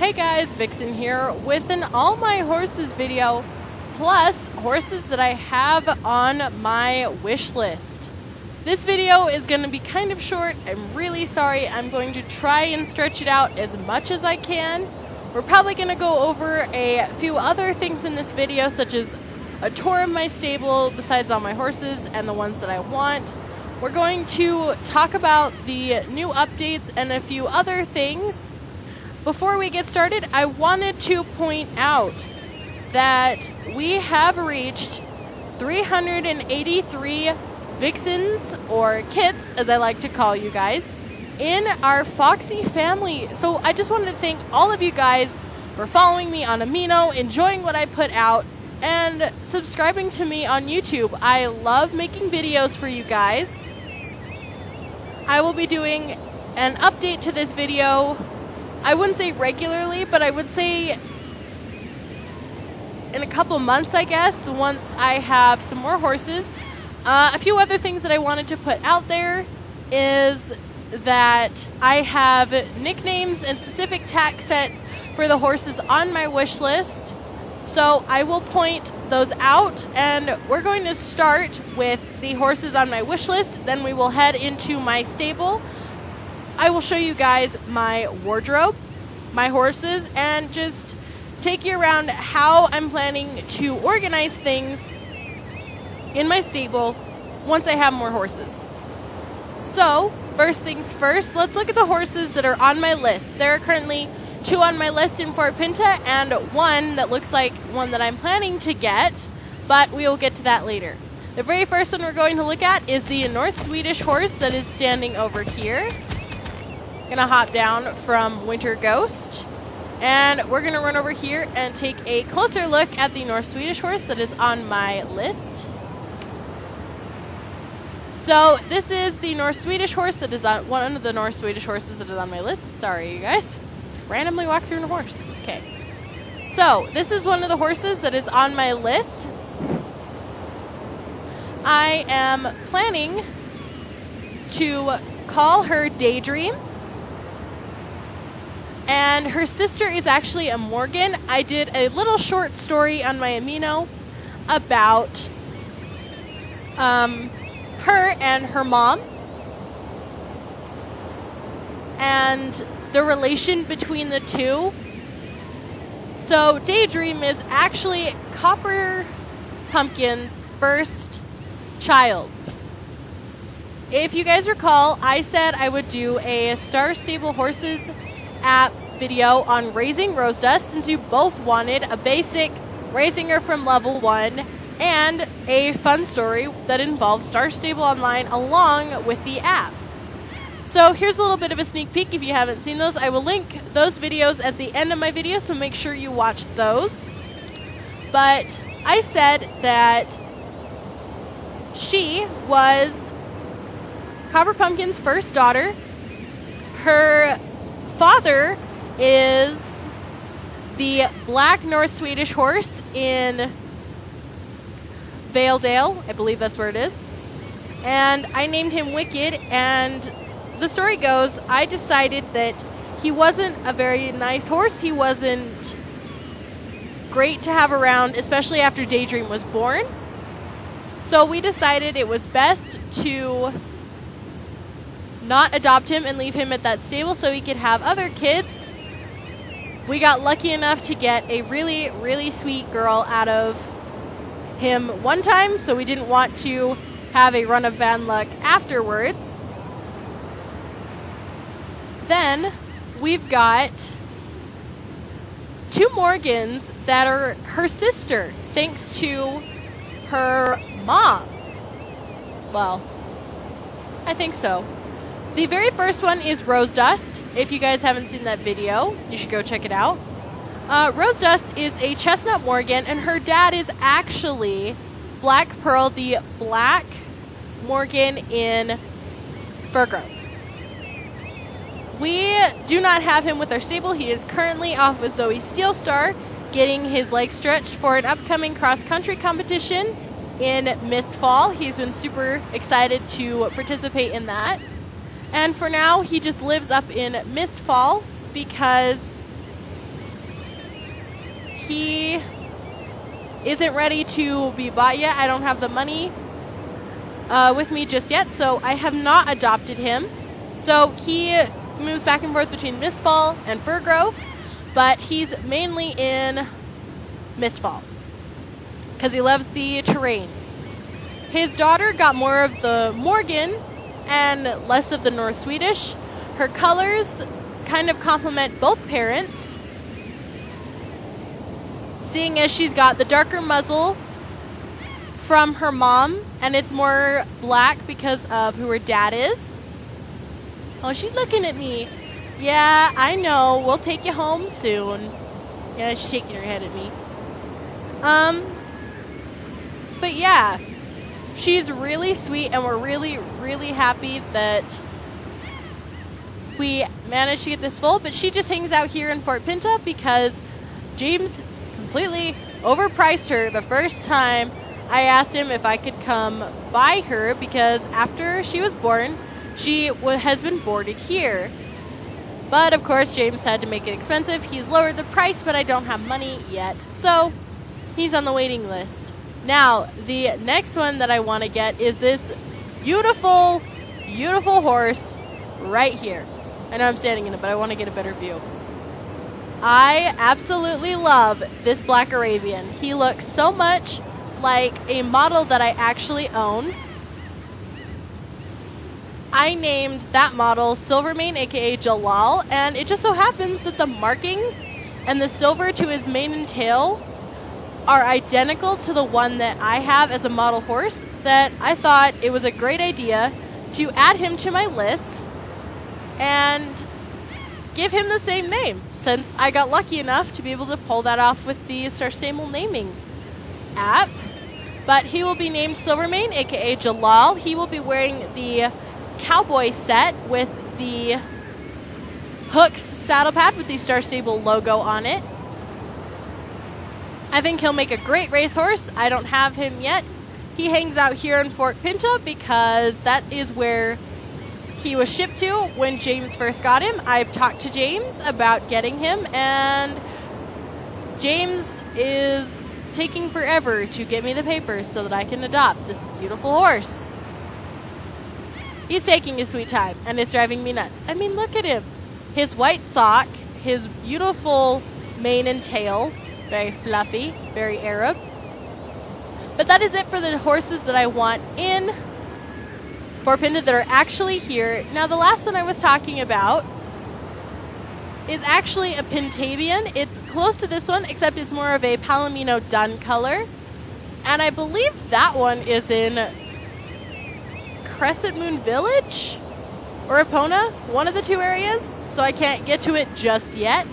Hey guys, Vixen here with an all my horses video, plus horses that I have on my wish list. This video is going to be kind of short. I'm really sorry. I'm going to try and stretch it out as much as I can. We're probably going to go over a few other things in this video, such as a tour of my stable besides all my horses and the ones that I want. We're going to talk about the new updates and a few other things. Before we get started, I wanted to point out that we have reached 383 Vixens, or kits as I like to call you guys, in our Foxy family. So I just wanted to thank all of you guys for following me on Amino, enjoying what I put out, and subscribing to me on YouTube. I love making videos for you guys. I will be doing an update to this video, I wouldn't say regularly, but I would say in a couple months, I guess, once I have some more horses. A few other things that I wanted to put out there is that I have nicknames and specific tack sets for the horses on my wish list. So I will point those out, and we're going to start with the horses on my wish list. Then we will head into my stable. I will show you guys my wardrobe, my horses, and just take you around how I'm planning to organize things in my stable once I have more horses. So, first things first, let's look at the horses that are on my list. There are currently 2 on my list in Fort Pinta and 1 that looks like one that I'm planning to get, but we will get to that later. The very first one we're going to look at is the North Swedish horse that is standing over here. Gonna hop down from Winter Ghost, and we're gonna run over here and take a closer look at the North Swedish horse that is on my list. So this is the North Swedish horse that is on one of the North Swedish horses that is on my list. Sorry, you guys. Randomly walked through a horse. Okay. So this is one of the horses that is on my list. I am planning to call her Daydream. And her sister is actually a Morgan. I did a little short story on my Amino about her and her mom and the relation between the two. So Daydream is actually Copper Pumpkin's first child. If you guys recall, I said I would do a Star Stable Horses app video on raising Rose Dust, since you both wanted a basic raising her from level 1 and a fun story that involves Star Stable Online along with the app. So here's a little bit of a sneak peek. If you haven't seen those, I will link those videos at the end of my video, so make sure you watch those. But I said that she was Copper Pumpkin's first daughter. Her father is the Black North Swedish horse in Valedale. I believe that's where it is. And I named him Wicked, and the story goes, I decided that he wasn't a very nice horse. He wasn't great to have around, especially after Daydream was born. So we decided it was best to not adopt him and leave him at that stable so he could have other kids. We got lucky enough to get a really, really sweet girl out of him one time, so we didn't want to have a run of bad luck afterwards. Then we've got 2 Morgans that are her sister, thanks to her mom. Well, I think so. The very first one is Rose Dust. If you guys haven't seen that video, you should go check it out. Rose Dust is a chestnut Morgan, and her dad is actually Black Pearl, the black Morgan in Furgrove. We do not have him with our stable. He is currently off with Zoe Steelstar, getting his legs stretched for an upcoming cross-country competition in Mistfall. He's been super excited to participate in that. And for now, he just lives up in Mistfall because he isn't ready to be bought yet. I don't have the money with me just yet, so I have not adopted him. So he moves back and forth between Mistfall and Furgrove, but he's mainly in Mistfall because he loves the terrain. His daughter got more of the Morgan and less of the North Swedish. Her colors kind of complement both parents, seeing as she's got the darker muzzle from her mom, and it's more black because of who her dad is. Oh, she's looking at me. Yeah, I know. We'll take you home soon. Yeah, she's shaking her head at me. But yeah, she's really sweet, and we're really, really happy that we managed to get this full. But she just hangs out here in Fort Pinta because James completely overpriced her the first time I asked him if I could come buy her, because after she was born, she has been boarded here. But of course, James had to make it expensive. He's lowered the price, but I don't have money yet, so he's on the waiting list. Now, the next one that I want to get is this beautiful, beautiful horse right here. I know I'm standing in it, but I want to get a better view. I absolutely love this Black Arabian. He looks so much like a model that I actually own. I named that model Silvermane, aka Jalal, and it just so happens that the markings and the silver to his mane and tail are identical to the one that I have as a model horse, that I thought it was a great idea to add him to my list and give him the same name, since I got lucky enough to be able to pull that off with the Starfam naming app. But he will be named Silvermane, aka Jalal. He will be wearing the cowboy set with the hooks saddle pad with the Star Stable logo on it. I think he'll make a great racehorse. I don't have him yet. He hangs out here in Fort Pinta because that is where he was shipped to when James first got him. I've talked to James about getting him, and James is taking forever to get me the papers so that I can adopt this beautiful horse. He's taking his sweet time, and it's driving me nuts. I mean, look at him. His white sock, his beautiful mane and tail, very fluffy, very Arab. But that is it for the horses that I want in Fort Pinta that are actually here. Now, the last one I was talking about is actually a Pintabian. It's close to this one, except it's more of a Palomino dun color. And I believe that one is in Crescent Moon Village or Epona, one of the two areas, so I can't get to it just yet.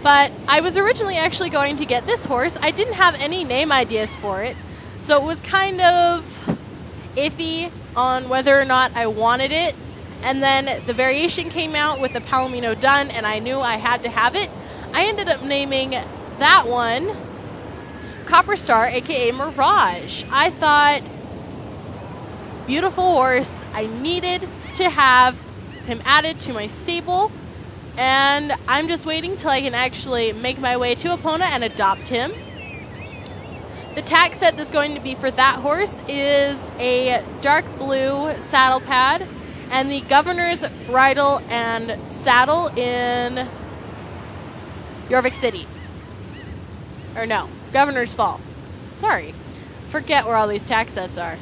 But I was originally actually going to get this horse. I didn't have any name ideas for it, so it was kind of iffy on whether or not I wanted it. And then the variation came out with the Palomino dun, and I knew I had to have it. I ended up naming that one Copper Star, aka Mirage. I thought, beautiful horse, I needed to have him added to my stable, and I'm just waiting till I can actually make my way to Epona and adopt him. The tack set that's going to be for that horse is a dark blue saddle pad and the governor's bridle and saddle in Jorvik City. Or no, Governor's Fall. Sorry, forget where all these tack sets are.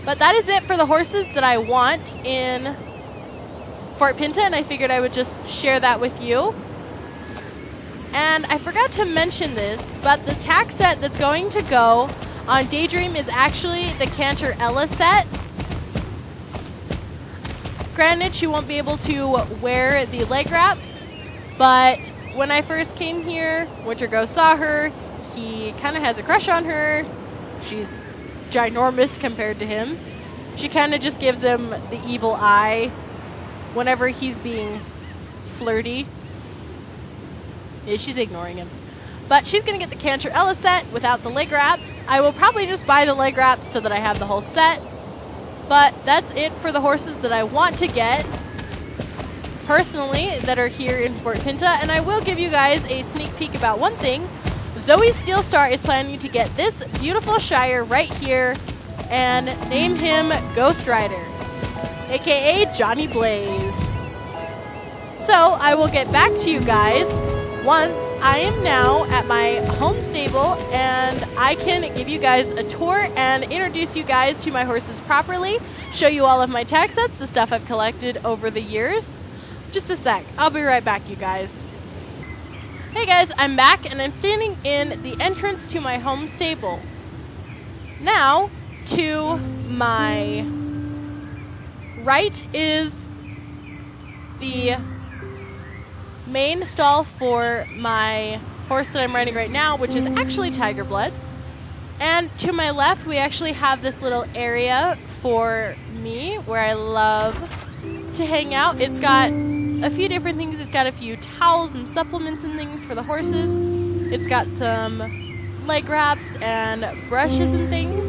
But that is it for the horses that I want in Fort Pinta, and I figured I would just share that with you. And I forgot to mention this, but the tack set that's going to go on Daydream is actually the Cantor Ella set. Granted, she won't be able to wear the leg wraps, but when I first came here, Wintergo saw her. He kind of has a crush on her. She's ginormous compared to him. She kind of just gives him the evil eye whenever he's being flirty. Yeah, she's ignoring him. But she's going to get the Cantor Ella set without the leg wraps. I will probably just buy the leg wraps so that I have the whole set. But that's it for the horses that I want to get. personally that are here in Fort Pinta, and I will give you guys a sneak peek about one thing. Zoe Steelstar is planning to get this beautiful Shire right here and name him Ghost Rider, aka Johnny Blaze. So I will get back to you guys once I am now at my home stable and I can give you guys a tour and introduce you guys to my horses properly, show you all of my tag sets, the stuff I've collected over the years. Just a sec, I'll be right back, you guys. Hey guys, I'm back and I'm standing in the entrance to my home stable. Now, to my right is the main stall for my horse that I'm riding right now, which is actually Tiger Blood. And to my left, we actually have this little area for me where I love to hang out. It's got a few different things. It's got a few towels and supplements and things for the horses. It's got some leg wraps and brushes and things.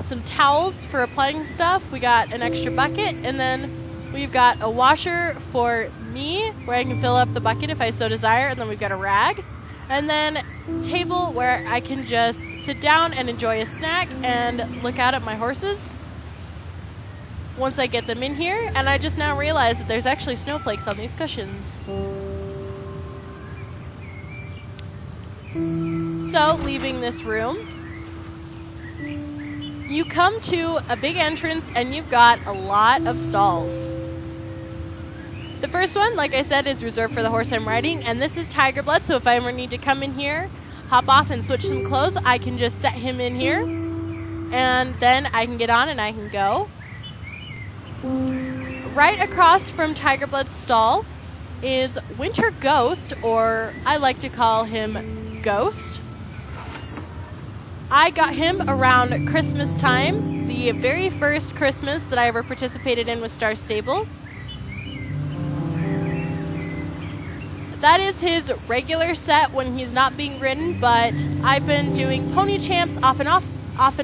Some towels for applying stuff. We got an extra bucket, and then we've got a washer for me where I can fill up the bucket if I so desire, and then we've got a rag. And then a table where I can just sit down and enjoy a snack and look out at my horses once I get them in here. And I just now realized that there's actually snowflakes on these cushions. So, leaving this room, you come to a big entrance and you've got a lot of stalls. The first one, like I said, is reserved for the horse I'm riding, and this is Tiger Blood, so if I ever need to come in here, hop off and switch some clothes, I can just set him in here, and then I can get on and I can go. Right across from Tiger Blood's stall is Winter Ghost, or I like to call him Ghost. I got him around Christmas time, the very first Christmas that I ever participated in with Star Stable. That is his regular set when he's not being ridden, but I've been doing pony champs off and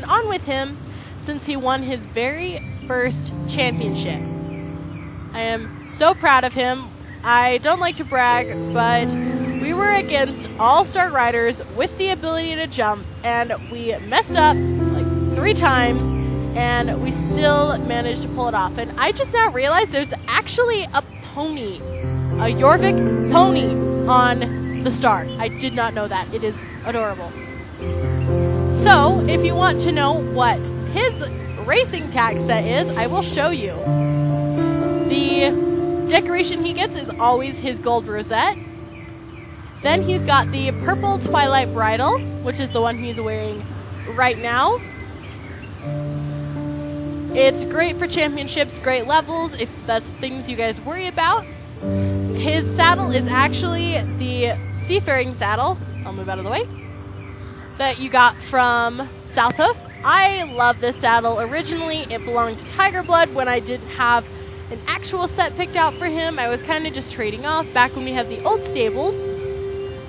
on with him since he won his very first championship. I am so proud of him. I don't like to brag, but we were against all-star riders with the ability to jump, and we messed up like 3 times, and we still managed to pull it off. And I just now realized there's actually a pony, a Jorvik pony on the Star. I did not know that. It is adorable. So, if you want to know what his racing tag set is, I will show you. The decoration he gets is always his gold rosette. Then he's got the purple Twilight Bridle, which is the one he's wearing right now. It's great for championships, great levels, if that's things you guys worry about. His saddle is actually the Seafaring saddle, I'll move out of the way, that you got from Southhoof. I love this saddle. Originally, it belonged to Tiger Blood when I didn't have an actual set picked out for him. I was kind of just trading off back when we had the old stables,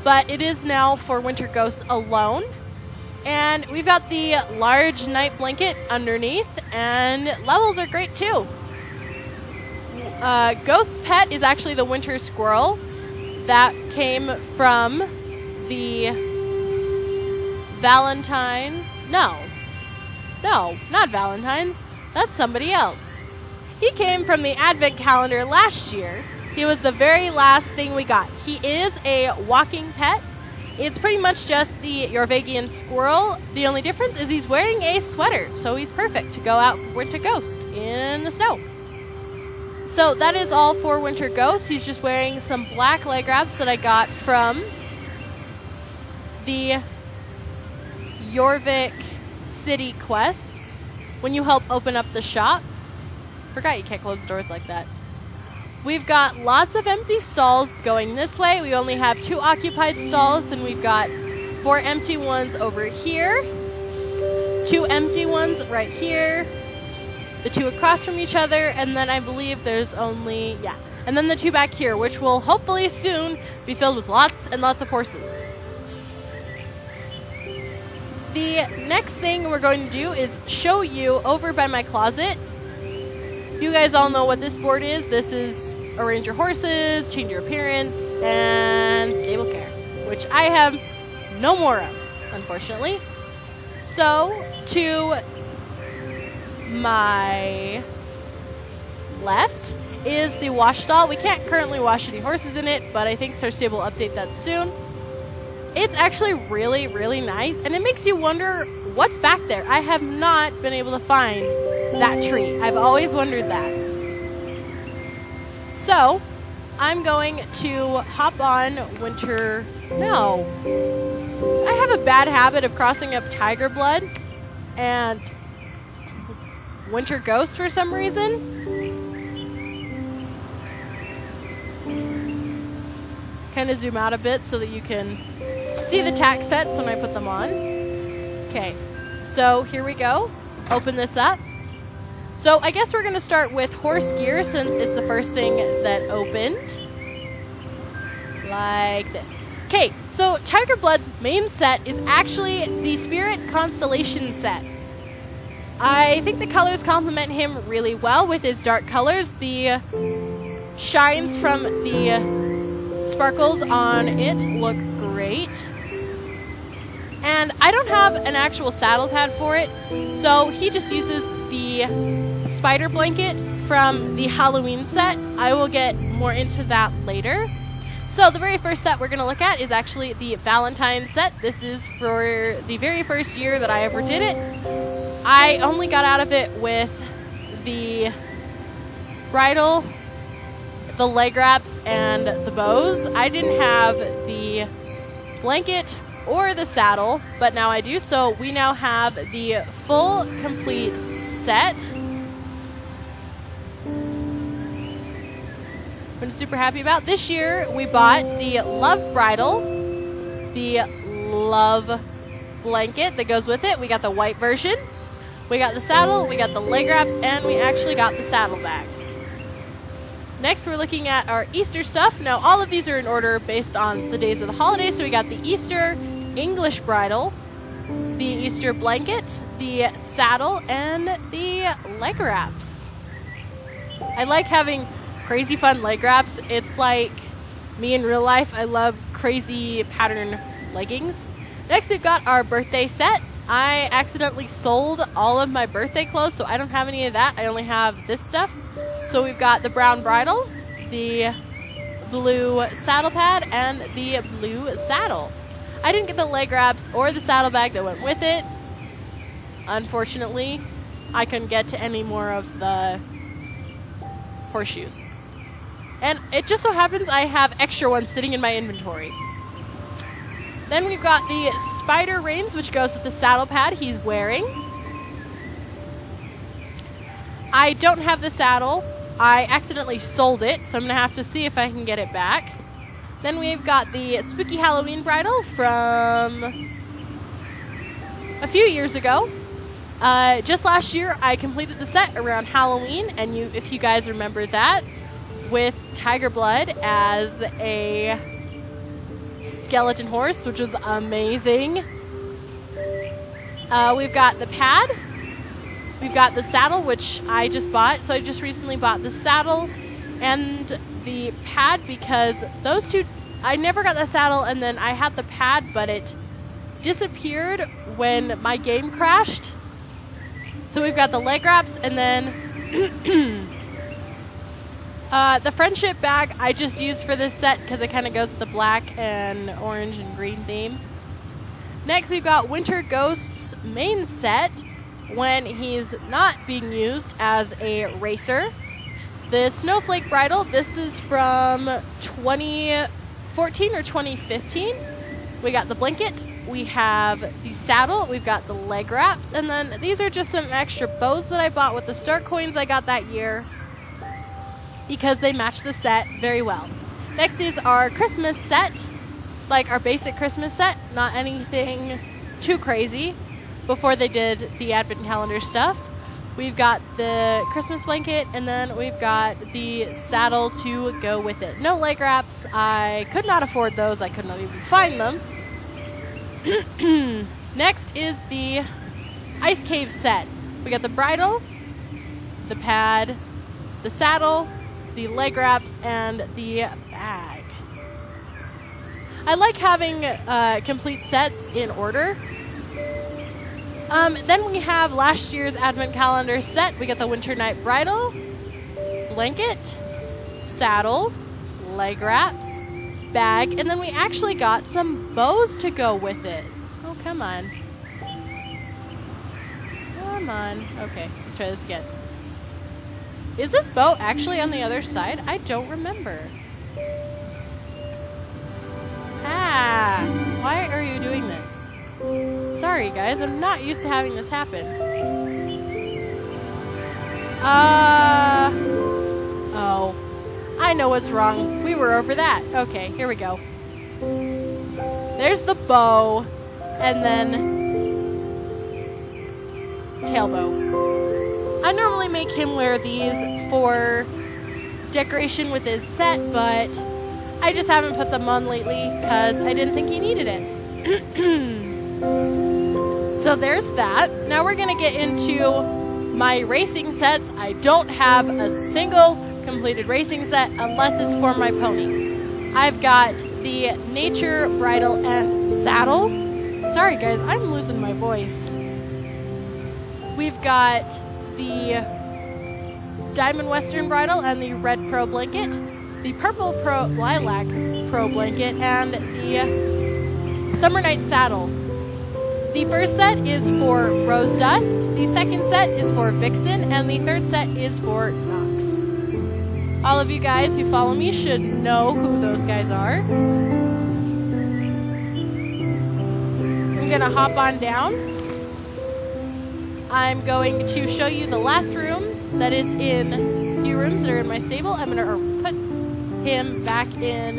but it is now for Winter Ghost alone. And we've got the large night blanket underneath, and levels are great too. Ghost's pet is actually the Winter Squirrel. That came from the Valentine. No, not Valentine's. That's somebody else. He came from the Advent calendar last year. He was the very last thing we got. He is a walking pet. It's pretty much just the Jorvagian squirrel. The only difference is he's wearing a sweater, so he's perfect to go out for Winter Ghost in the snow. So that is all for Winter Ghost. He's just wearing some black leg wraps that I got from the Jorvik City Quests when you help open up the shop. Forgot you can't close the doors like that. We've got lots of empty stalls going this way. We only have 2 occupied stalls, and we've got 4 empty ones over here, 2 empty ones right here, the 2 across from each other, and then I believe there's only, and then the 2 back here, which will hopefully soon be filled with lots and lots of horses. The next thing we're going to do is show you over by my closet You guys all know what this board is. This is arrange your horses, change your appearance, and stable care, which I have no more of, unfortunately. So, to my left is the wash stall. We can't currently wash any horses in it, but I think Star Stable will update that soon. It's actually really, really nice, and it makes you wonder what's back there. I have not been able to find that tree. I've always wondered that. So, I'm going to hop on Winter... No. I have a bad habit of crossing up Tiger Blood and Winter Ghost for some reason. Kind of zoom out a bit so that you can see the tack sets when I put them on. Okay, so here we go. Open this up. So I guess we're going to start with horse gear since it's the first thing that opened. Like this. Okay, so Tiger Blood's main set is actually the Spirit Constellation set. I think the colors complement him really well with his dark colors. The shines from the sparkles on it look great. And I don't have an actual saddle pad for it, so he just uses the spider blanket from the Halloween set. I will get more into that later. So the very first set we're going to look at is actually the Valentine set. This is for the very first year that I ever did it. I only got out of it with the bridle, the leg wraps, and the bows. I didn't have the blanket or the saddle, but now I do. So we now have the full, complete set. I'm super happy about. This year we bought the Love Bridle, the Love blanket that goes with it. We got the white version. We got the saddle, we got the leg wraps, and we actually got the saddlebag. Next, we're looking at our Easter stuff. Now, all of these are in order based on the days of the holidays. So we got the Easter English bridle, the Easter blanket, the saddle, and the leg wraps. I like having crazy fun leg wraps. It's like me in real life. I love crazy pattern leggings. Next, we've got our birthday set. I accidentally sold all of my birthday clothes, so I don't have any of that. I only have this stuff. So we've got the brown bridle, the blue saddle pad, and the blue saddle. I didn't get the leg wraps or the saddlebag that went with it. Unfortunately, I couldn't get to any more of the horseshoes. And it just so happens I have extra ones sitting in my inventory. Then we've got the spider reins, which goes with the saddle pad he's wearing. I don't have the saddle. I accidentally sold it, so I'm going to have to see if I can get it back. Then we've got the Spooky Halloween bridle from a few years ago. Just last year, I completed the set around Halloween, and if you guys remember that, with Tiger Blood as a skeleton horse, which was amazing. We've got the pad. We've got the saddle, which I just bought. So I just recently bought the saddle and the pad because those two, I never got the saddle, and then I had the pad, but it disappeared when my game crashed. So we've got the leg wraps, and then the friendship bag I just used for this set because it kind of goes with the black and orange and green theme. Next, we've got Winter Ghost's main set when he's not being used as a racer. The Snowflake bridle, this is from 2014 or 2015. We got the blanket, we have the saddle, we've got the leg wraps, and then these are just some extra bows that I bought with the start coins I got that year because they match the set very well. Next is our Christmas set, like our basic Christmas set, not anything too crazy before they did the advent calendar stuff. We've got the Christmas blanket, and then we've got the saddle to go with it. No leg wraps. I could not afford those. I could not even find them. Next is the Ice Cave set. We got the bridle, the pad, the saddle, the leg wraps, and the bag. I like having complete sets in order. Then we have last year's advent calendar set. We got the winter night bridle, blanket, saddle, leg wraps, bag, and then we actually got some bows to go with it. Oh, come on. Come on. Okay, let's try this again. Is this bow actually on the other side? I don't remember. Ah, why are you doing this? Sorry, guys, I'm not used to having this happen. Oh. I know what's wrong. We were over that. Okay, here we go. There's the bow, and then tail bow. I normally make him wear these for decoration with his set, but I just haven't put them on lately because I didn't think he needed it. So there's that. Now we're going to get into my racing sets. I don't have a single completed racing set unless it's for my pony. I've got the nature bridle and saddle. Sorry guys, I'm losing my voice. We've got the diamond western bridle and the red pro blanket, the purple pro lilac pro blanket, and the summer night saddle. The first set is for Rose Dust, the second set is for Vixen, and the third set is for Nox. All of you guys who follow me should know who those guys are. I'm gonna hop on down. I'm going to show you the last room that is in a few rooms that are in my stable. I'm gonna put him back in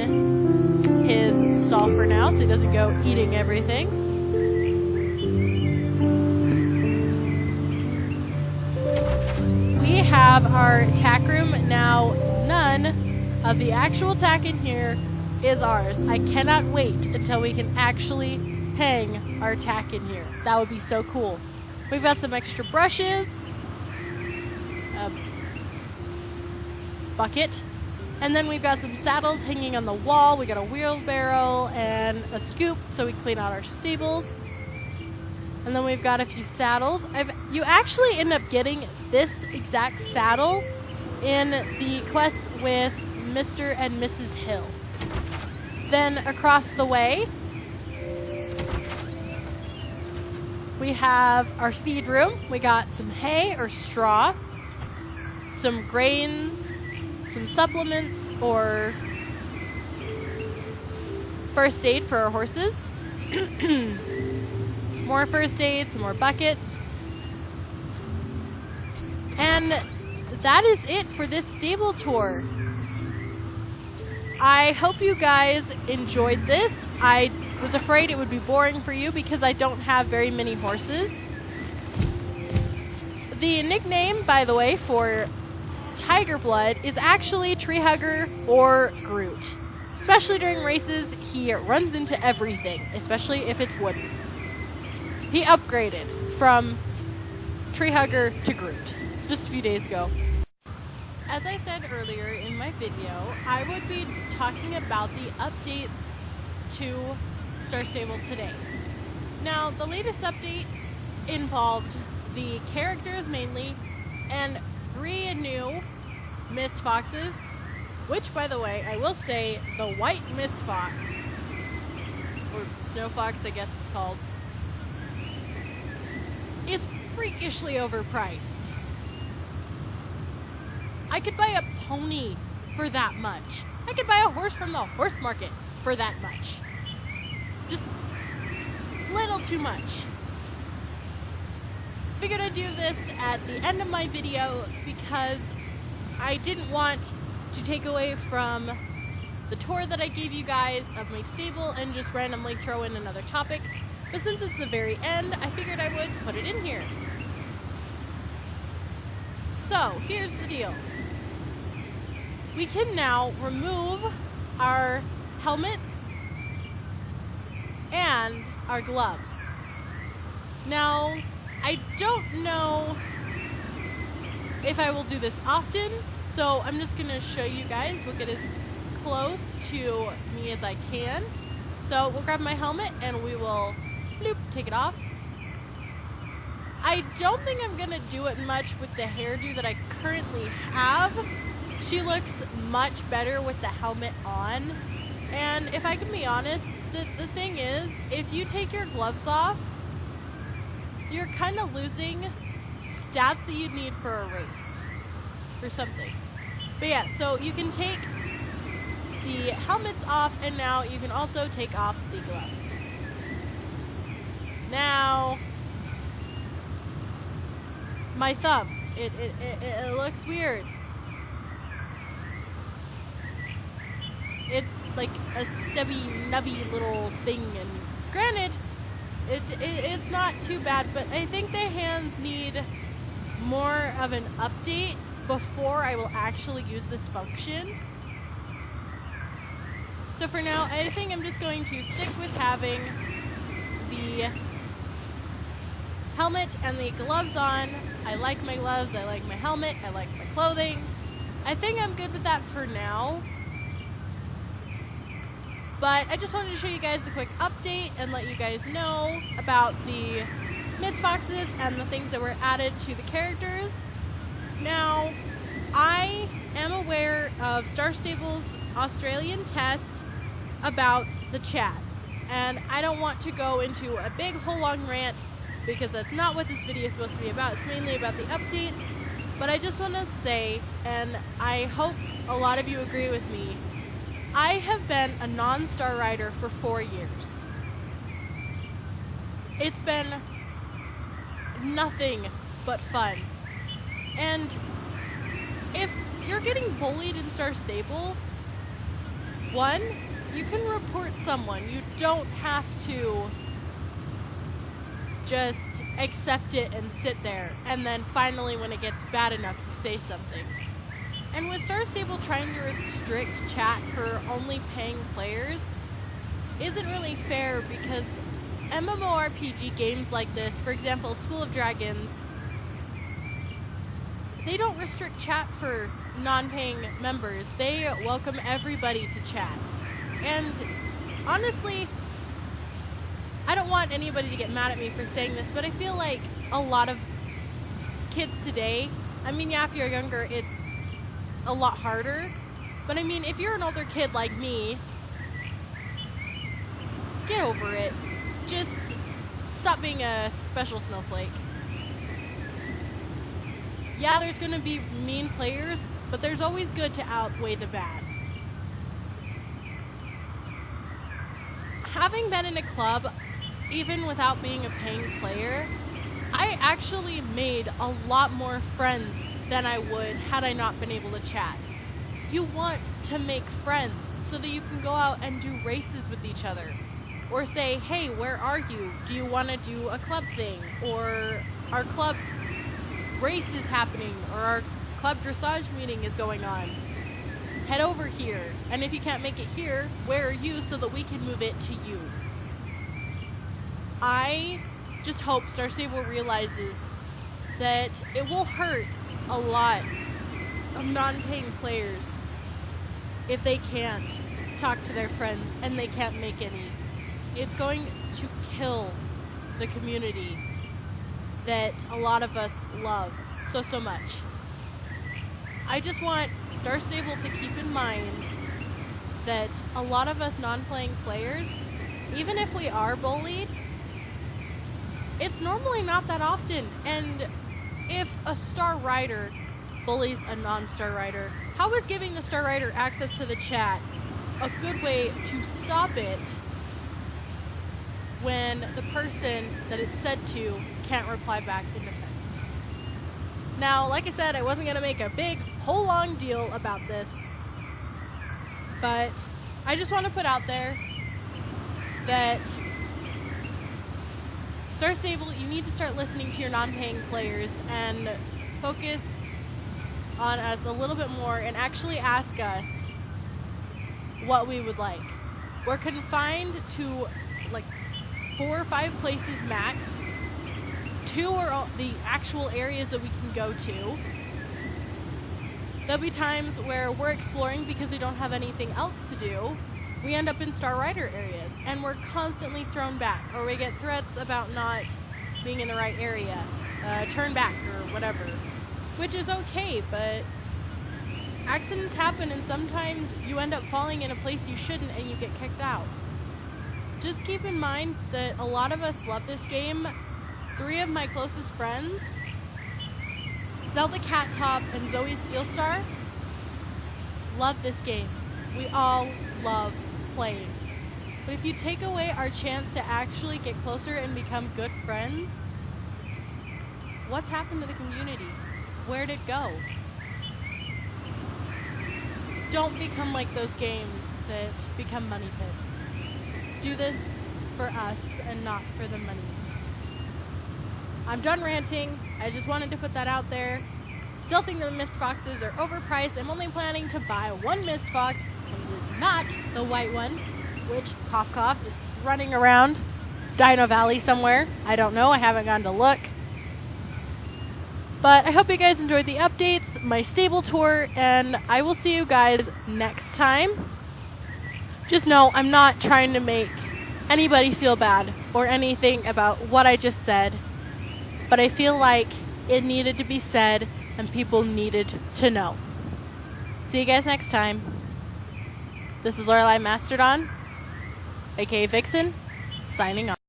his stall for now so he doesn't go eating everything. We have our tack room. Now, none of the actual tack in here is ours. I cannot wait until we can actually hang our tack in here. That would be so cool. We've got some extra brushes, a bucket, and then we've got some saddles hanging on the wall. We got a wheelbarrow and a scoop so we clean out our stables. And then we've got a few saddles. You actually end up getting this exact saddle in the quest with Mr. and Mrs. Hill. Then across the way, we have our feed room. We got some hay or straw, some grains, some supplements or first aid for our horses. More first aid, some more buckets. And that is it for this stable tour. I hope you guys enjoyed this. I was afraid it would be boring for you because I don't have very many horses. The nickname, by the way, for Tiger Blood is actually Tree Hugger or Groot. Especially during races, he runs into everything, especially if it's wooden. He upgraded from Tree Hugger to Groot just a few days ago. As I said earlier in my video, I would be talking about the updates to Star Stable today. Now, the latest updates involved the characters mainly, and 3 new Mist Foxes, which, by the way, I will say, the white Mist Fox, or Snow Fox, I guess it's called, is freakishly overpriced. I could buy a pony for that much. I could buy a horse from the horse market for that much. Just little too much. Figured I'd do this at the end of my video because I didn't want to take away from the tour that I gave you guys of my stable and just randomly throw in another topic. But since it's the very end, I figured I would put it in here. So, here's the deal. We can now remove our helmets and our gloves. Now, I don't know if I will do this often, So I'm just going to show you guys. We'll get as close to me as I can. So we'll grab my helmet and we will bloop, take it off. I don't think I'm going to do it much with the hairdo that I currently have. She looks much better with the helmet on. And if I can be honest, the thing is, if you take your gloves off, you're kind of losing stats that you'd need for a race or something. But yeah, so you can take the helmets off, and now you can also take off the gloves. Now, my thumb, it looks weird. It's like a stubby, nubby little thing, and granted, it's not too bad, but I think the hands need more of an update before I will actually use this function. So for now, I think I'm just going to stick with having the helmet and the gloves on. I like my gloves, I like my helmet, I like my clothing. I think I'm good with that for now. But I just wanted to show you guys the quick update and let you guys know about the mist boxes and the things that were added to the characters. Now, I am aware of Star Stable's Australian test about the chat, and I don't want to go into a big whole long rant because that's not what this video is supposed to be about. It's mainly about the updates, but I just want to say, and I hope a lot of you agree with me, I have been a non-Star Rider for 4 years. It's been nothing but fun. And if you're getting bullied in Star Stable, one, you can report someone. You don't have to just accept it and sit there, and then finally when it gets bad enough, you say something. And with Star Stable trying to restrict chat for only paying players isn't really fair, because MMORPG games like this, for example, School of Dragons, they don't restrict chat for non-paying members. They welcome everybody to chat. And honestly, I don't want anybody to get mad at me for saying this, but I feel like a lot of kids today, I mean, yeah, if you're younger, it's a lot harder, but I mean, if you're an older kid like me, get over it. Just stop being a special snowflake. Yeah, there's gonna be mean players, but there's always good to outweigh the bad. Having been in a club, even without being a paying player, I actually made a lot more friends than I would had I not been able to chat. You want to make friends so that you can go out and do races with each other. Or say, hey, where are you? Do you want to do a club thing? Or our club race is happening, or our club dressage meeting is going on. Head over here. And if you can't make it here, where are you, so that we can move it to you? I just hope Star Stable realizes that it will hurt a lot of non-paying players if they can't talk to their friends and they can't make any. It's going to kill the community that a lot of us love so much. I just want Star Stable to keep in mind that a lot of us non-playing players, even if we are bullied, it's normally not that often. And if a Star Rider bullies a non-Star Rider, how is giving the Star Rider access to the chat a good way to stop it when the person that it's said to can't reply back in defense? Now, like I said, I wasn't going to make a big, whole long deal about this, but I just want to put out there that Star Stable, you need to start listening to your non-paying players and focus on us a little bit more and actually ask us what we would like. We're confined to like 4 or 5 places max. 2 are the actual areas that we can go to. There'll be times where we're exploring because we don't have anything else to do. We end up in Star Rider areas, and we're constantly thrown back, or we get threats about not being in the right area, turn back, or whatever. Which is okay, but accidents happen, and sometimes you end up falling in a place you shouldn't, and you get kicked out. Just keep in mind that a lot of us love this game. 3 of my closest friends, Zelda Cattop and Zoe Steelstar, love this game. We all love playing. But if you take away our chance to actually get closer and become good friends, what's happened to the community? Where'd it go? Don't become like those games that become money pits. Do this for us and not for the money. I'm done ranting. I just wanted to put that out there. Still think the Mist Foxes are overpriced. I'm only planning to buy 1 Mist Fox, and it is not the white one, which, cough cough, is running around Dino Valley somewhere. I don't know. I haven't gone to look. But I hope you guys enjoyed the updates, my stable tour, and I will see you guys next time. Just know I'm not trying to make anybody feel bad or anything about what I just said, but I feel like it needed to be said and people needed to know. See you guys next time. This is Lorelei Mastodon, aka Vixen, signing off.